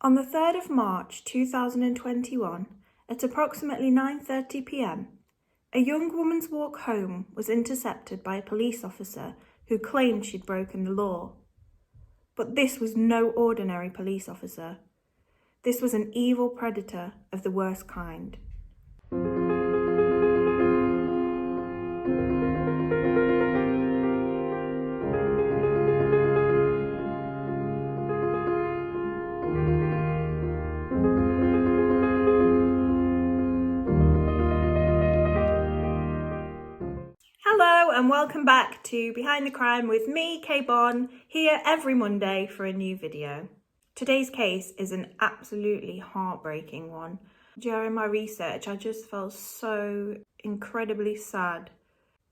On the 3rd of March 2021, at approximately 9:30 p.m, a young woman's walk home was intercepted by a police officer who claimed she'd broken the law. But this was no ordinary police officer. This was an evil predator of the worst kind. Hello and welcome back to Behind the Crime with me, Kaybon, here every Monday for a new video. Today's case is an absolutely heartbreaking one. During my research, I just felt so incredibly sad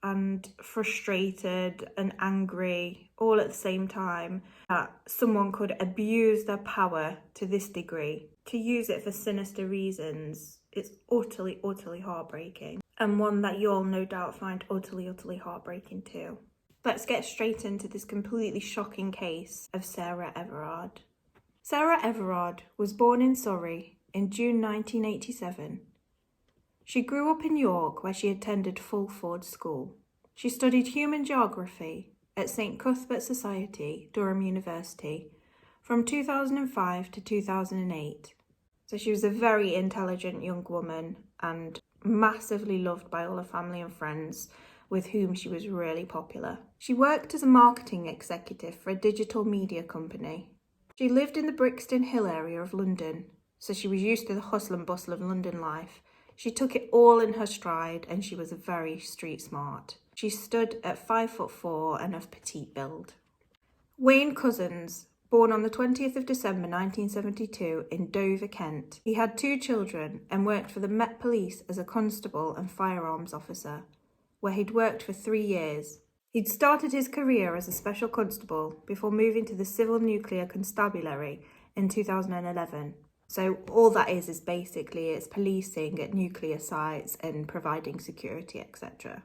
and frustrated and angry all at the same time that someone could abuse their power to this degree, to use it for sinister reasons. It's utterly heartbreaking, and one that you'll no doubt find utterly heartbreaking too. Let's get straight into this completely shocking case of Sarah Everard. Sarah Everard was born in Surrey in June 1987. She grew up in York, where she attended Fulford School. She studied human geography at St Cuthbert's Society, Durham University, from 2005 to 2008. So she was a very intelligent young woman and massively loved by all her family and friends, with whom she was really popular. She worked as a marketing executive for a digital media company. She lived in the Brixton Hill area of London, so she was used to the hustle and bustle of London life. She took it all in her stride, and she was very street smart. She stood at 5'4" and of petite build. Wayne Cousins, born on the 20th of December 1972 in Dover, Kent. He had 2 children and worked for the Met Police as a constable and firearms officer, where he'd worked for 3 years. He'd started his career as a special constable before moving to the Civil Nuclear Constabulary in 2011. So all that is basically it's policing at nuclear sites and providing security, etc.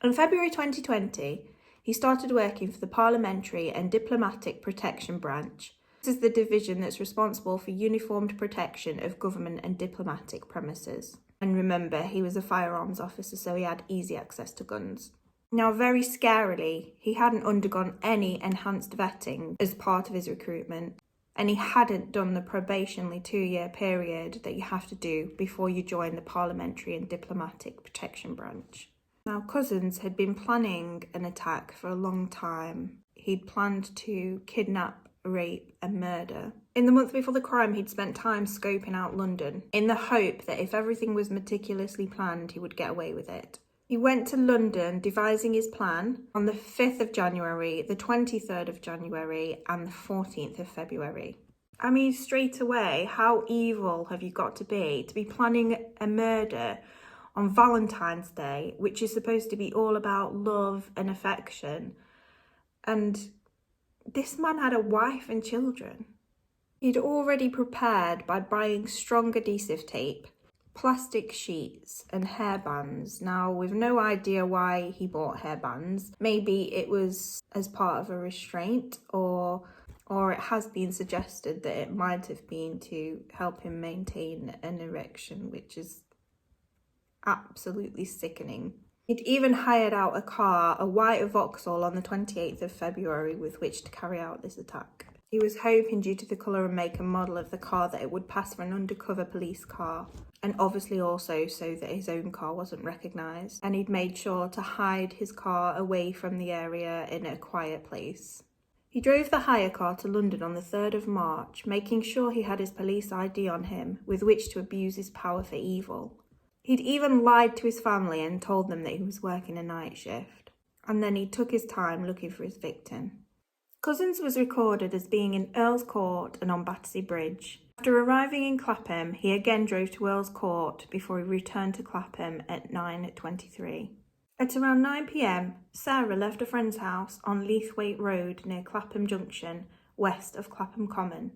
In February 2020, he started working for the Parliamentary and Diplomatic Protection Branch. This is the division that's responsible for uniformed protection of government and diplomatic premises. And remember, he was a firearms officer, so he had easy access to guns. Now, very scarily, he hadn't undergone any enhanced vetting as part of his recruitment, and he hadn't done the probationary 2-year period that you have to do before you join the Parliamentary and Diplomatic Protection Branch. Now, Cousins had been planning an attack for a long time. He'd planned to kidnap, rape and murder. In the month before the crime, he'd spent time scoping out London in the hope that if everything was meticulously planned, he would get away with it. He went to London devising his plan on the 5th of January, the 23rd of January and the 14th of February. I mean, straight away, how evil have you got to be planning a murder on Valentine's Day, which is supposed to be all about love and affection? And this man had a wife and children. He'd already prepared by buying strong adhesive tape, plastic sheets and hairbands. Now, we've no idea why he bought hairbands. Maybe it was as part of a restraint, or it has been suggested that it might have been to help him maintain an erection, which is absolutely sickening. He'd even hired out a car, a white Vauxhall, on the 28th of February with which to carry out this attack. He was hoping, due to the colour and make and model of the car, that it would pass for an undercover police car, and obviously also so that his own car wasn't recognised. And he'd made sure to hide his car away from the area in a quiet place. He drove the hire car to London on the 3rd of March, making sure he had his police ID on him with which to abuse his power for evil. He'd even lied to his family and told them that he was working a night shift. And then he took his time looking for his victim. Cousins was recorded as being in Earl's Court and on Battersea Bridge. After arriving in Clapham, he again drove to Earl's Court before he returned to Clapham at 9:23. At around 9 p.m, Sarah left a friend's house on Leithwaite Road near Clapham Junction, west of Clapham Common.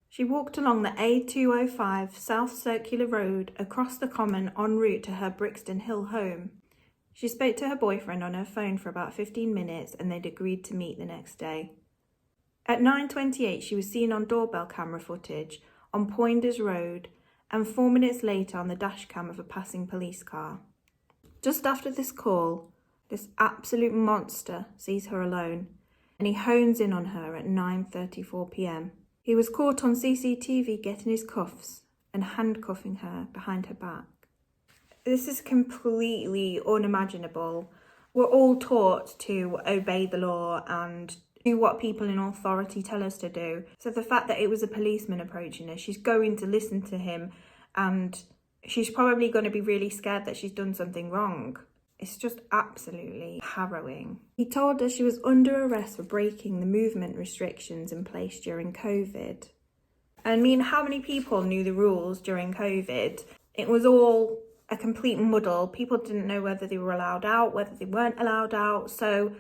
She walked along the A205 South Circular Road across the Common en route to her Brixton Hill home. She spoke to her boyfriend on her phone for about 15 minutes and they'd agreed to meet the next day. At 9:28, she was seen on doorbell camera footage on Poinders Road and 4 minutes later on the dashcam of a passing police car. Just after this call, this absolute monster sees her alone and he hones in on her at 9:34 p.m. He was caught on CCTV getting his cuffs and handcuffing her behind her back. This is completely unimaginable. We're all taught to obey the law and do what people in authority tell us to do. So the fact that it was a policeman approaching her, she's going to listen to him and she's probably going to be really scared that she's done something wrong. It's just absolutely harrowing. He told her she was under arrest for breaking the movement restrictions in place during COVID. I mean, how many people knew the rules during COVID? It was all a complete muddle. People didn't know whether they were allowed out, whether they weren't allowed out. So,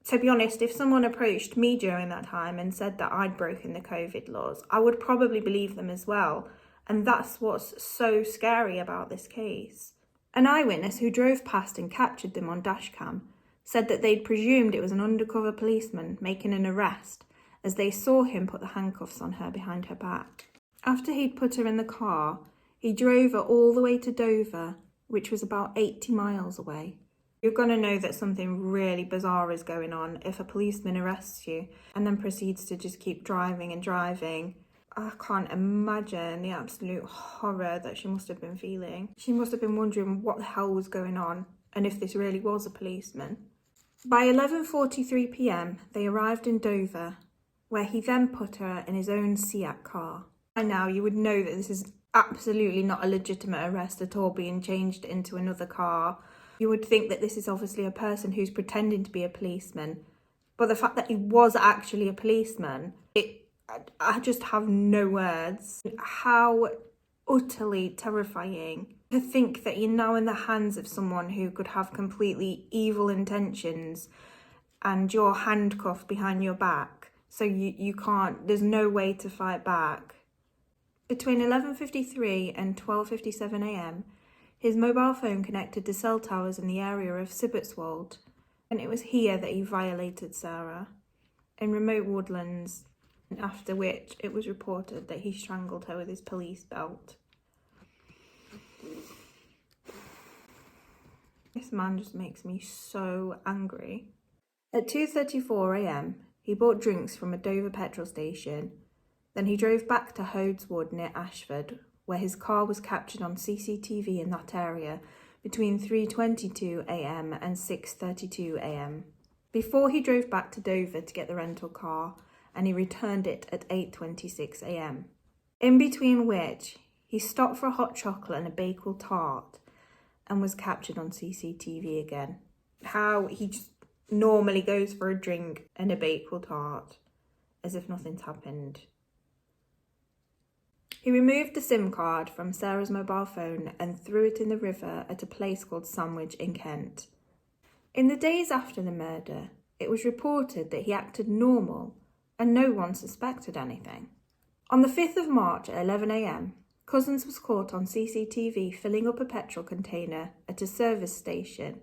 to be honest, if someone approached me during that time and said that I'd broken the COVID laws, I would probably believe them as well. And that's what's so scary about this case. An eyewitness who drove past and captured them on dashcam said that they'd presumed it was an undercover policeman making an arrest as they saw him put the handcuffs on her behind her back. After he'd put her in the car, he drove her all the way to Dover, which was about 80 miles away. You're going to know that something really bizarre is going on if a policeman arrests you and then proceeds to just keep driving and driving. I can't imagine the absolute horror that she must have been feeling. She must have been wondering what the hell was going on and if this really was a policeman. By 11:43 p.m, they arrived in Dover, where he then put her in his own Seat car. By now, you would know that this is absolutely not a legitimate arrest at all, being changed into another car. You would think that this is obviously a person who's pretending to be a policeman. But the fact that he was actually a policeman, I just have no words. How utterly terrifying to think that you're now in the hands of someone who could have completely evil intentions and you're handcuffed behind your back. So you can't, there's no way to fight back. Between 11:53 and 12:57 a.m, his mobile phone connected to cell towers in the area of Sibbertswold, and it was here that he violated Sarah, in remote woodlands, after which it was reported that he strangled her with his police belt. This man just makes me so angry. At 2:34 a.m, he bought drinks from a Dover petrol station. Then he drove back to Hodeswood near Ashford, where his car was captured on CCTV in that area between 3:22 a.m. and 6:32 a.m. Before he drove back to Dover to get the rental car, and he returned it at 8:26 a.m. In between which, he stopped for a hot chocolate and a Bakewell tart and was captured on CCTV again. How he just normally goes for a drink and a Bakewell tart as if nothing's happened. He removed the SIM card from Sarah's mobile phone and threw it in the river at a place called Sandwich in Kent. In the days after the murder, it was reported that he acted normal and no one suspected anything. On the 5th of March at 11 a.m, Cousins was caught on CCTV filling up a petrol container at a service station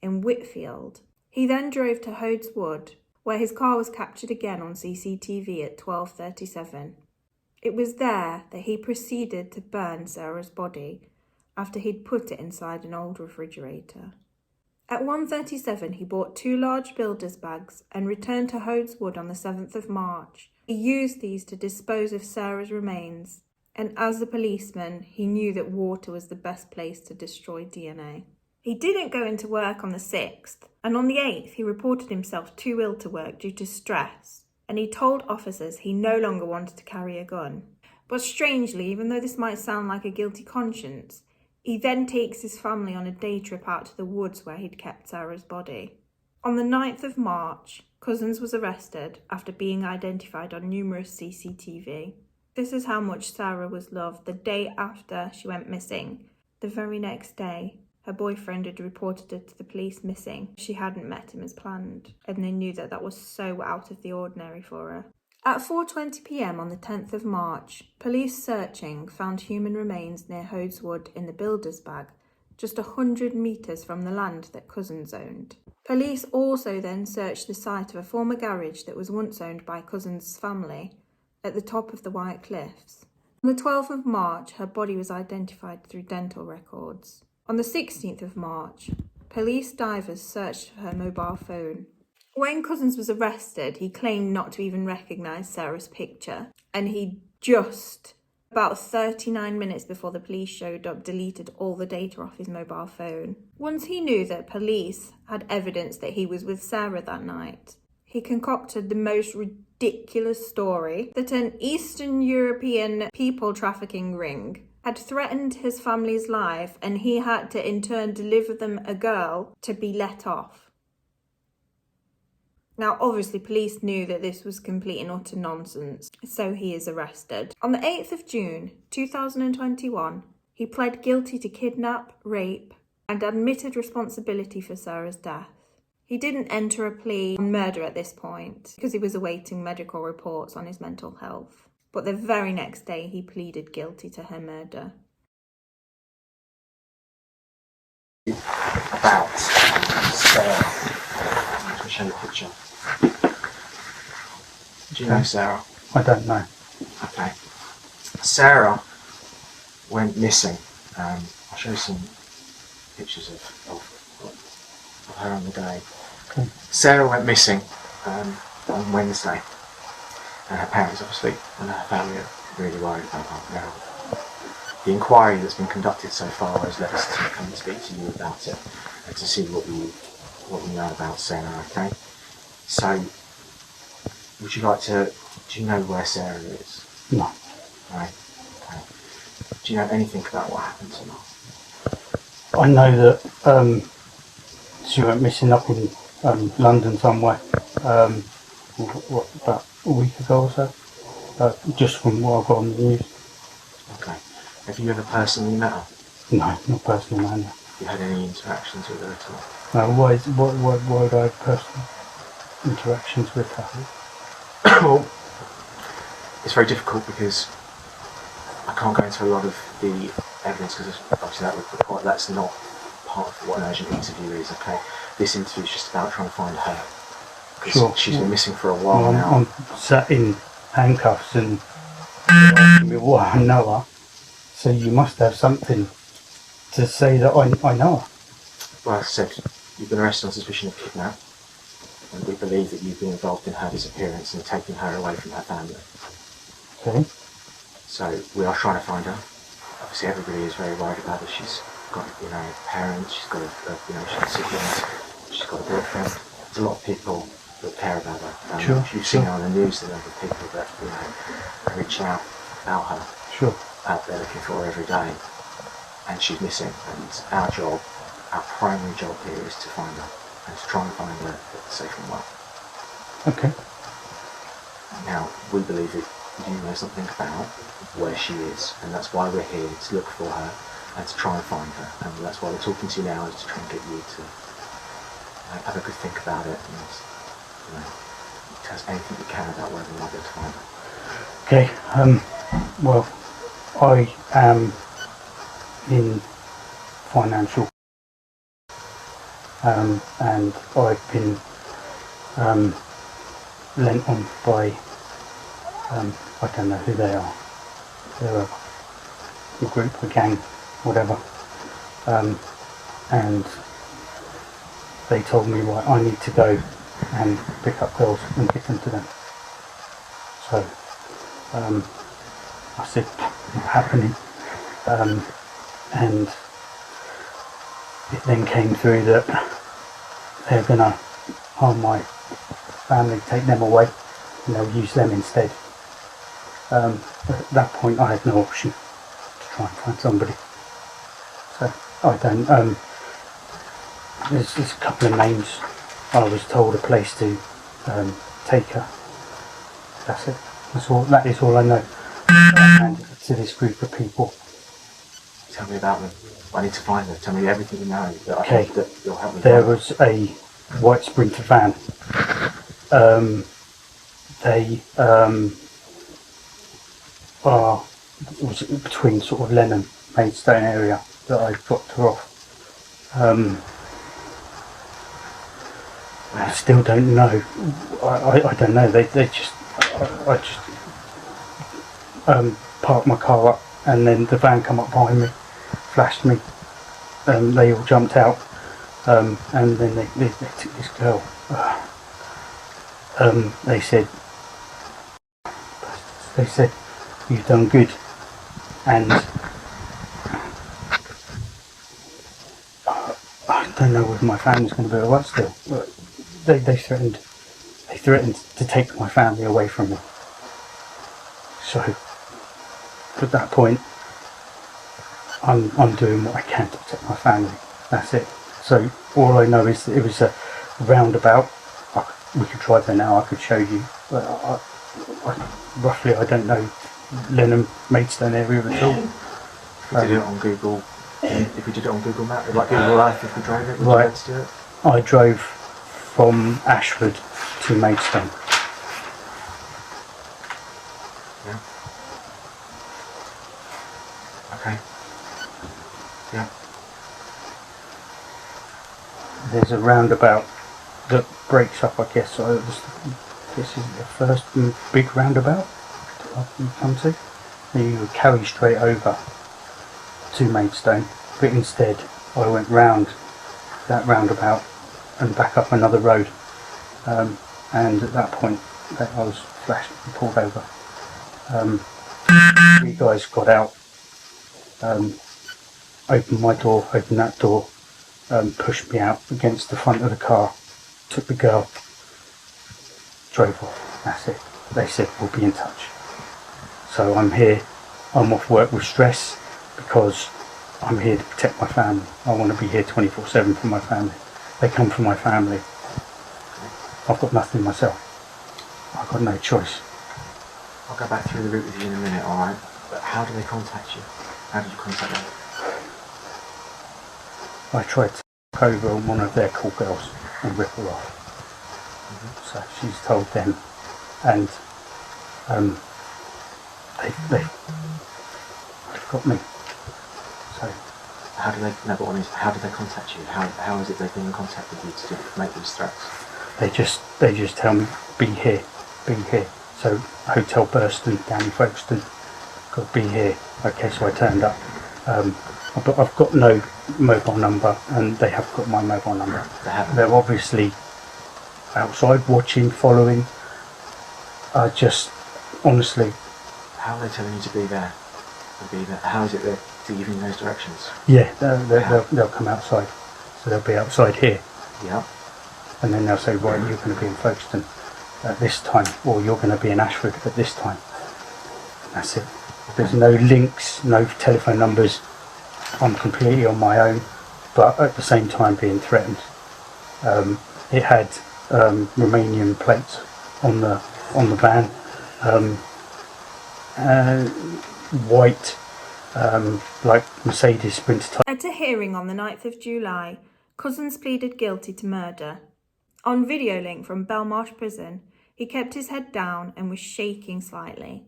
in Whitfield. He then drove to Hodeswood, where his car was captured again on CCTV at 12:37. It was there that he proceeded to burn Sarah's body after he'd put it inside an old refrigerator. At 1:37, he bought 2 large builder's bags and returned to Hodeswood on the 7th of March. He used these to dispose of Sarah's remains, and as a policeman, he knew that water was the best place to destroy DNA. He didn't go into work on the 6th, and on the 8th, he reported himself too ill to work due to stress. And he told officers he no longer wanted to carry a gun. But strangely, even though this might sound like a guilty conscience, he then takes his family on a day trip out to the woods where he'd kept Sarah's body. On the 9th of March, Cousins was arrested after being identified on numerous CCTV. This is how much Sarah was loved. The day after she went missing, the very next day, her boyfriend had reported her to the police missing. She hadn't met him as planned, and they knew that that was so out of the ordinary for her. At 4:20 p.m. on the 10th of March, police searching found human remains near Hodeswood in the builder's bag, just 100 metres from the land that Cousins owned. Police also then searched the site of a former garage that was once owned by Cousins' family at the top of the White Cliffs. On the 12th of March, her body was identified through dental records. On the 16th of March, police divers searched for her mobile phone. When Cousins was arrested, he claimed not to even recognise Sarah's picture, and he just, about 39 minutes before the police showed up, deleted all the data off his mobile phone. Once he knew that police had evidence that he was with Sarah that night, he concocted the most ridiculous story that an Eastern European people trafficking ring had threatened his family's life, and he had to in turn deliver them a girl to be let off. Now, obviously, police knew that this was complete and utter nonsense, so he is arrested. On the 8th of June 2021, he pled guilty to kidnap, rape, and admitted responsibility for Sarah's death. He didn't enter a plea on murder at this point because he was awaiting medical reports on his mental health. But the very next day, he pleaded guilty to her murder. About Sarah. I'm going to show you a picture. Do you know Sarah? I don't know. Okay. Sarah went missing. I'll show you some pictures of her on the day. Okay. Sarah went missing on Wednesday, and her parents obviously and her family are really worried about her now. The inquiry that's been conducted so far has led us to come and speak to you about it and to see what we know about Sarah. Okay. So, would you like to? Do you know where Sarah is? No. Right. Okay. Do you know anything about what happened to her? I know that she went missing up in London somewhere. About a week ago or so. Just from what I got on the news. Okay. Have you ever personally met her? No, not personally, man. Have you had any interactions with her at all? No, why would I have personal interactions with her? Well, it's very difficult because I can't go into a lot of the evidence because obviously that would require, that's not part of what an urgent interview is, okay? This interview is just about trying to find her. Because Sure. she's been missing for a while now. I'm sat in handcuffs and you're asking me what I know her, so you must have something to say that I know her. Well, as I said, you've been arrested on suspicion of kidnap, and we believe that you've been involved in her disappearance and taking her away from her family. Okay. So we are trying to find her. Obviously, everybody is very worried about her. She's got, parents. She's got, she's siblings. She's got a boyfriend. There's a lot of people that care about her. Sure. You've seen her on the news. The number of people that are reaching out about her. Sure. Out there looking for her every day, and she's missing. And our primary job here is to find her and to try and find her safe and well. Okay. Now, we believe that you know something about where she is, and that's why we're here, to look for her and to try and find her. And that's why we're talking to you now, is to try and get you to have a good think about it and tell us anything you can about where we might be able to find her. Okay. Well, I am in financial, and I've been lent on by I don't know who they are. They're a group, a gang, whatever. And they told me, right, I need to go and pick up girls and give them to them. So I said, not happening. And it then came through that they're going to harm my family, take them away, and they'll use them instead. But at that point I had no option to try and find somebody. So I don't, there's a couple of names. I was told a place to take her. That's it. That is all I know. I handed it to this group of people. Tell me about them. I need to find them. Tell me everything you know that I Okay. hope that you'll help me. There was a white Sprinter van. They it was between sort of Lenham, Maidstone area that I dropped her off. I still don't know. I don't know. They just parked my car up, and then the van come up behind me, flashed me. They all jumped out, and then they took this girl. They said, "You've done good," and I don't know whether my family's going to be alright still. But they threatened to take my family away from me. So at that point, I'm doing what I can to protect my family. That's it. So all I know is that it was a roundabout. We could drive there now. I could show you. But roughly, I don't know Lenham, Maidstone area at all. If we did it on Google, if we did it on Google Maps, like Google Earth, if we drove it, would you be able to do it? I drove from Ashford to Maidstone. Yeah. Okay. Yeah. There's a roundabout that breaks up, I guess. So this is the first big roundabout that you come to. You would carry straight over to Maidstone, but instead I went round that roundabout and back up another road. And at that point, I was flashed and pulled over. You guys got out, opened my door, opened that door, pushed me out against the front of the car, took the girl, drove off. That's it. They said, "We'll be in touch." So I'm here, I'm off work with stress because I'm here to protect my family. I want to be here 24/7 for my family. They come from my family. I've got nothing myself. I've got no choice. I'll go back through the route with you in a minute, alright? But how do they contact you? How did you contact them? I tried to take over one of their call girls and rip her off. So she's told them, and they've got me. So how do they? No, but how do they contact you? How is it they've been in contact with you to make these threats? They just tell me, be here. So Hotel Burston down in Folkestone, got to be here. Okay, so I turned up. But I've got no mobile number, and they have got my mobile number. They haven't. They're obviously outside watching, following. I just, honestly. How are they telling you to be there? How is it they're giving you those directions? Yeah, they'll come outside. So they'll be outside here. Yeah. And then they'll say, right, you're going to be in Folkestone at this time, or you're going to be in Ashford at this time. That's it. There's no links, no telephone numbers. I'm completely on my own, but at the same time being threatened. It had Romanian plates on the van, white, like Mercedes Sprinter type. At a hearing on the 9th of July, Cousins pleaded guilty to murder. On video link from Belmarsh Prison, he kept his head down and was shaking slightly.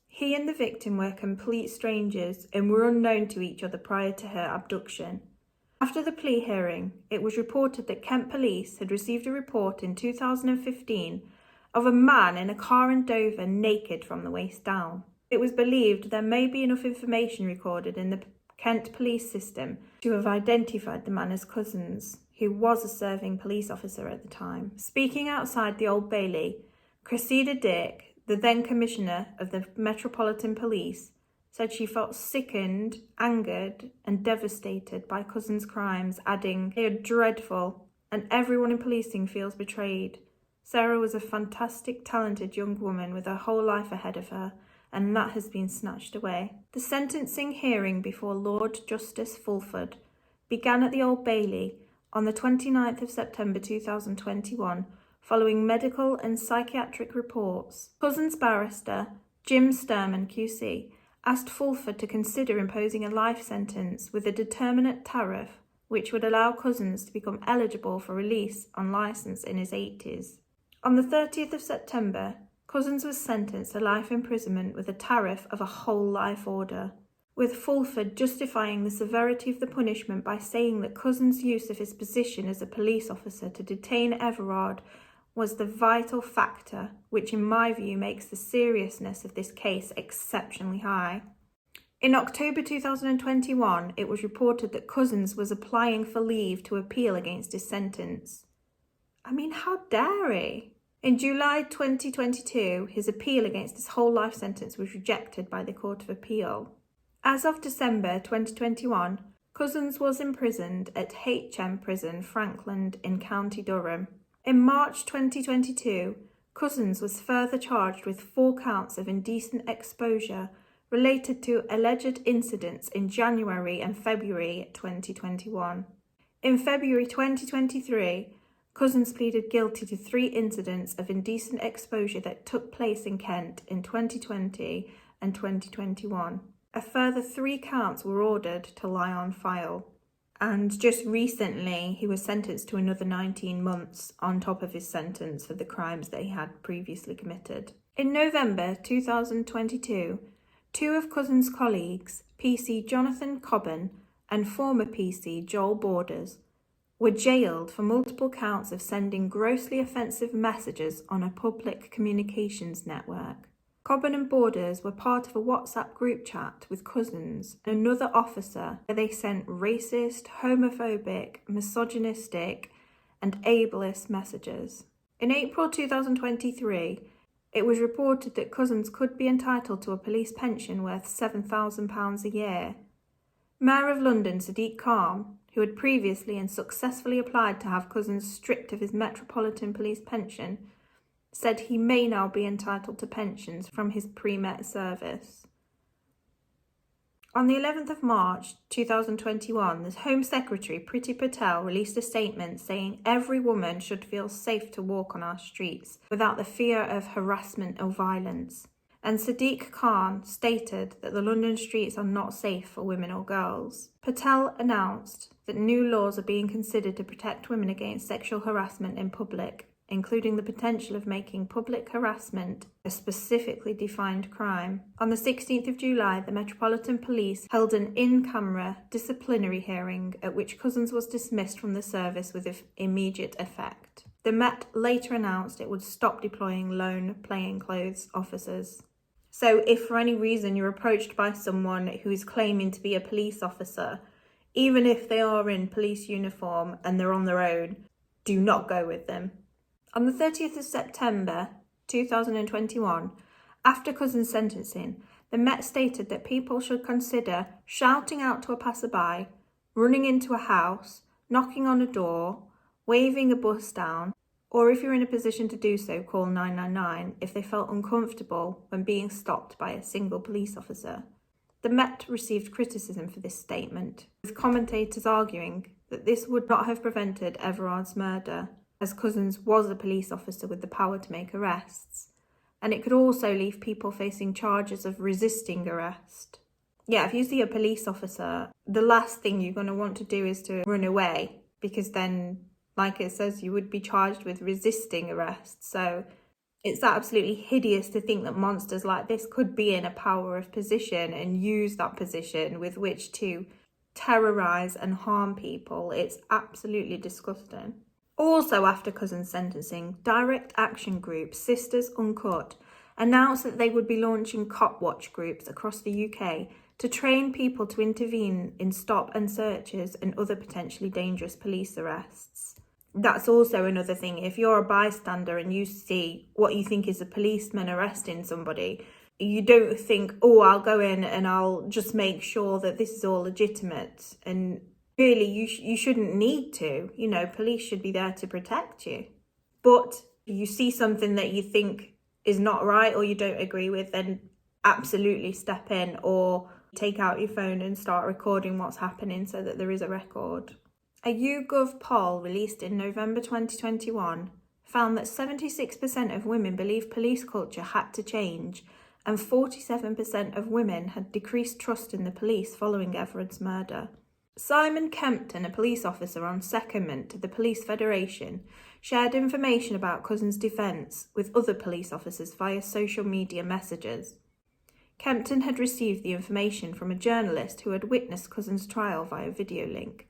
He and the victim were complete strangers and were unknown to each other prior to her abduction. After the plea hearing, it was reported that Kent Police had received a report in 2015 of a man in a car in Dover naked from the waist down. It was believed there may be enough information recorded in the Kent police system to have identified the man as Cousins, who was a serving police officer at the time. Speaking outside the Old Bailey, Cressida Dick, the then Commissioner of the Metropolitan Police, said she felt sickened, angered and devastated by Cousins' crimes, adding, "They are dreadful and everyone in policing feels betrayed. Sarah was a fantastic, talented young woman with her whole life ahead of her, and that has been snatched away." The sentencing hearing before Lord Justice Fulford began at the Old Bailey on the 29th of September 2021, following medical and psychiatric reports. Cousins barrister Jim Sturman QC asked Fulford to consider imposing a life sentence with a determinate tariff which would allow Cousins to become eligible for release on licence in his 80s. On the 30th of September, Cousins was sentenced to life imprisonment with a tariff of a whole life order, with Fulford justifying the severity of the punishment by saying that Cousins' use of his position as a police officer to detain Everard was the vital factor which in my view makes the seriousness of this case exceptionally high. In October 2021, it was reported that Cousins was applying for leave to appeal against his sentence. I mean, how dare he? In July 2022, his appeal against his whole life sentence was rejected by the Court of Appeal. As of December 2021, Cousins was imprisoned at HM Prison, Frankland in County Durham. In March 2022, Cousins was further charged with 4 counts of indecent exposure related to alleged incidents in January and February 2021. In February 2023, Cousins pleaded guilty to 3 incidents of indecent exposure that took place in Kent in 2020 and 2021. A further 3 counts were ordered to lie on file. And just recently, he was sentenced to another 19 months on top of his sentence for the crimes that he had previously committed. In November 2022, 2 of Cousins' colleagues, PC Jonathan Cobban and former PC Joel Borders, were jailed for multiple counts of sending grossly offensive messages on a public communications network. Cobban and Borders were part of a WhatsApp group chat with Cousins and another officer where they sent racist, homophobic, misogynistic and ableist messages. In April 2023, it was reported that Cousins could be entitled to a police pension worth £7,000 a year. Mayor of London Sadiq Khan, who had previously and successfully applied to have Cousins stripped of his Metropolitan Police pension, said he may now be entitled to pensions from his pre-Met service. On the 11th of March 2021, the Home Secretary Priti Patel released a statement saying every woman should feel safe to walk on our streets without the fear of harassment or violence. And Sadiq Khan stated that the London streets are not safe for women or girls. Patel announced that new laws are being considered to protect women against sexual harassment in public, including the potential of making public harassment a specifically defined crime. On the 16th of July, the Metropolitan Police held an in-camera disciplinary hearing at which Cousins was dismissed from the service with immediate effect. The Met later announced it would stop deploying lone plainclothes officers. So if for any reason you're approached by someone who is claiming to be a police officer, even if they are in police uniform and they're on their own, do not go with them. On the 30th of September 2021, after Cousins' sentencing, the Met stated that people should consider shouting out to a passerby, running into a house, knocking on a door, waving a bus down, or if you're in a position to do so, call 999 if they felt uncomfortable when being stopped by a single police officer. The Met received criticism for this statement, with commentators arguing that this would not have prevented Everard's murder, as Cousins was a police officer with the power to make arrests, and it could also leave people facing charges of resisting arrest. Yeah, if you see a police officer, the last thing you're going to want to do is to run away, because then, like it says, you would be charged with resisting arrest. So it's absolutely hideous to think that monsters like this could be in a power of position and use that position with which to terrorise and harm people. It's absolutely disgusting. Also, after Cousins' sentencing, Direct Action Group Sisters Uncut announced that they would be launching cop watch groups across the UK to train people to intervene in stop and searches and other potentially dangerous police arrests. That's also another thing. If you're a bystander and you see what you think is a policeman arresting somebody, you don't think, oh, I'll go in and I'll just make sure that this is all legitimate. And really, you shouldn't need to. You know, police should be there to protect you. But if you see something that you think is not right or you don't agree with, then absolutely step in or take out your phone and start recording what's happening so that there is a record. A YouGov poll released in November 2021 found that 76% of women believe police culture had to change and 47% of women had decreased trust in the police following Everard's murder. Simon Kempton, a police officer on secondment to the Police Federation, shared information about Cousins' defence with other police officers via social media messages. Kempton had received the information from a journalist who had witnessed Cousins' trial via video link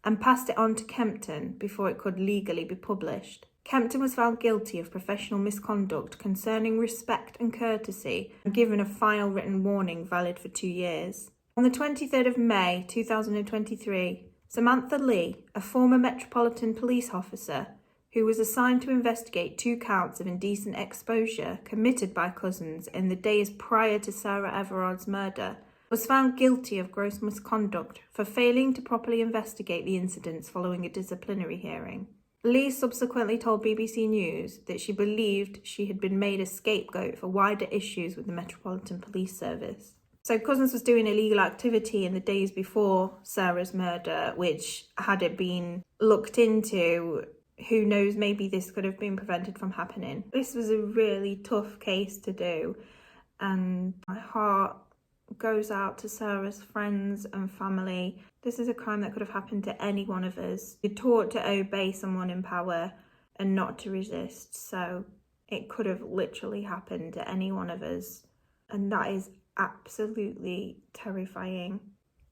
and passed it on to Kempton before it could legally be published. Kempton was found guilty of professional misconduct concerning respect and courtesy and given a final written warning valid for 2 years. On the 23rd of May 2023, Samantha Lee, a former Metropolitan Police officer who was assigned to investigate 2 counts of indecent exposure committed by Cousins in the days prior to Sarah Everard's murder, was found guilty of gross misconduct for failing to properly investigate the incidents following a disciplinary hearing. Lee subsequently told BBC News that she believed she had been made a scapegoat for wider issues with the Metropolitan Police Service. So Cousins was doing illegal activity in the days before Sarah's murder, which, had it been looked into, who knows, maybe this could have been prevented from happening. This was a really tough case to do, and my heart goes out to Sarah's friends and family. This is a crime that could have happened to any one of us. You're taught to obey someone in power and not to resist, so it could have literally happened to any one of us, and that is absolutely terrifying.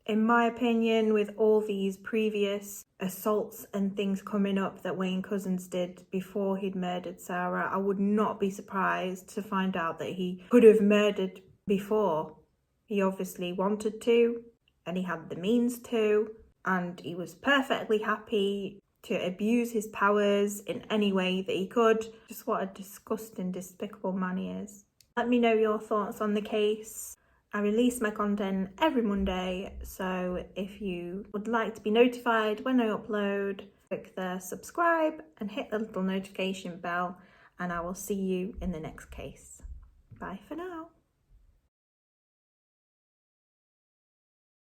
In my opinion, with all these previous assaults and things coming up that Wayne Cousins did before he'd murdered Sarah, I would not be surprised to find out that he could have murdered before. He obviously wanted to, and he had the means to, and he was perfectly happy to abuse his powers in any way that he could. Just what a disgusting, despicable man he is. Let me know your thoughts on the case. I release my content every Monday, so if you would like to be notified when I upload, click the subscribe and hit the little notification bell, and I will see you in the next case. Bye for now.